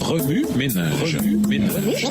Remue ménage. Remue ménage.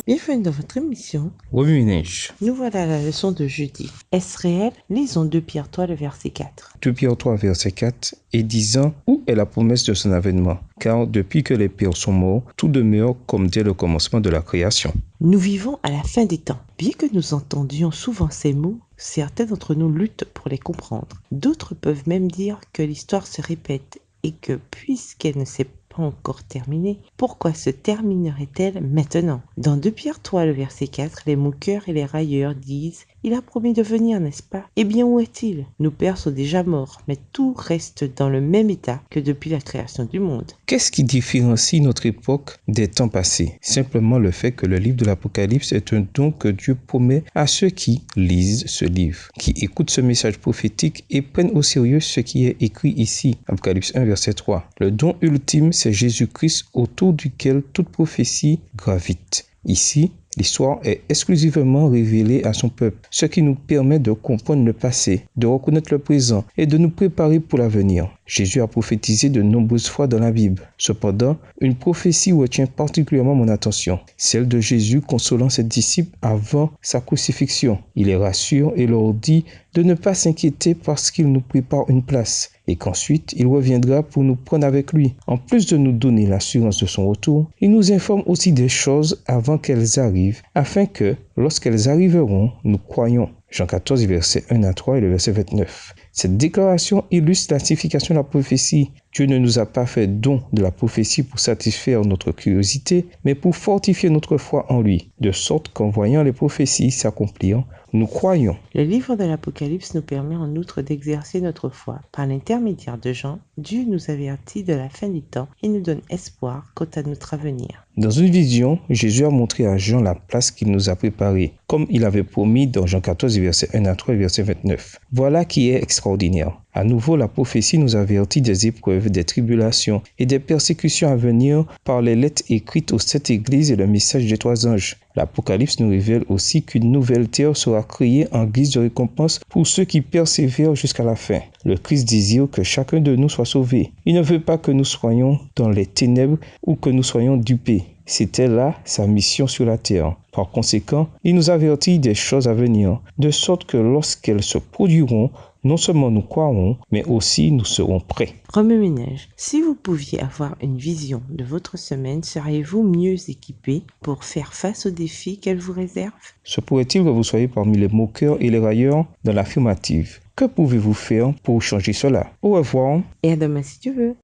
Bienvenue dans votre émission. Remue ménage. Nous voilà à la leçon de jeudi. Est-ce réel? Lisons 2 Pierre 3, le verset 4. 2 Pierre 3, verset 4, et disant, où est la promesse de son avènement? Car depuis que les pères sont morts, tout demeure comme dès le commencement de la création. Nous vivons à la fin des temps. Bien que nous entendions souvent ces mots, certains d'entre nous luttent pour les comprendre. D'autres peuvent même dire que l'histoire se répète et que puisqu'elle ne s'est pas encore terminée, pourquoi se terminerait-elle maintenant? Dans 2 Pierre 3, le verset 4, les moqueurs et les railleurs disent « Il a promis de venir, n'est-ce pas? Eh bien, où est-il? Nos pères sont déjà morts, mais tout reste dans le même état que depuis la création du monde. » Qu'est-ce qui différencie notre époque des temps passés? Simplement le fait que le livre de l'Apocalypse est un don que Dieu promet à ceux qui lisent ce livre, qui écoutent ce message prophétique et prennent au sérieux ce qui est écrit ici. Apocalypse 1, verset 3. Le don ultime, c'est Jésus-Christ autour duquel toute prophétie gravite. Ici, l'histoire est exclusivement révélée à son peuple, ce qui nous permet de comprendre le passé, de reconnaître le présent et de nous préparer pour l'avenir. Jésus a prophétisé de nombreuses fois dans la Bible. Cependant, une prophétie retient particulièrement mon attention, celle de Jésus consolant ses disciples avant sa crucifixion. Il les rassure et leur dit de ne pas s'inquiéter parce qu'il nous prépare une place et qu'ensuite il reviendra pour nous prendre avec lui. En plus de nous donner l'assurance de son retour, il nous informe aussi des choses avant qu'elles arrivent, afin que, lorsqu'elles arriveront, nous croyons. Jean 14, verset 1 à 3 et le verset 29. Cette déclaration illustre la signification de la prophétie. Dieu ne nous a pas fait don de la prophétie pour satisfaire notre curiosité, mais pour fortifier notre foi en lui, de sorte qu'en voyant les prophéties s'accomplir, nous croyons. Le livre de l'Apocalypse nous permet en outre d'exercer notre foi. Par l'intermédiaire de Jean, Dieu nous avertit de la fin du temps et nous donne espoir quant à notre avenir. Dans une vision, Jésus a montré à Jean la place qu'il nous a préparée, comme il avait promis dans Jean 14, verset 1 à 3 et verset 29. Voilà qui est extraordinaire. À nouveau, la prophétie nous avertit des épreuves, des tribulations et des persécutions à venir par les lettres écrites aux 7 églises et le message des 3 anges. L'Apocalypse nous révèle aussi qu'une nouvelle terre sera créée en guise de récompense pour ceux qui persévèrent jusqu'à la fin. Le Christ désire que chacun de nous soit sauvé. Il ne veut pas que nous soyons dans les ténèbres ou que nous soyons dupés. C'était là sa mission sur la terre. Par conséquent, il nous avertit des choses à venir, de sorte que lorsqu'elles se produiront, non seulement nous croirons, mais aussi nous serons prêts. Remue ménage. Si vous pouviez avoir une vision de votre semaine, seriez-vous mieux équipé pour faire face aux défis qu'elle vous réserve? Se pourrait-il que vous soyez parmi les moqueurs et les railleurs dans l'affirmative? Que pouvez-vous faire pour changer cela? Au revoir. Et à demain si tu veux.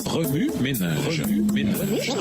Remue ménage. Remue ménage.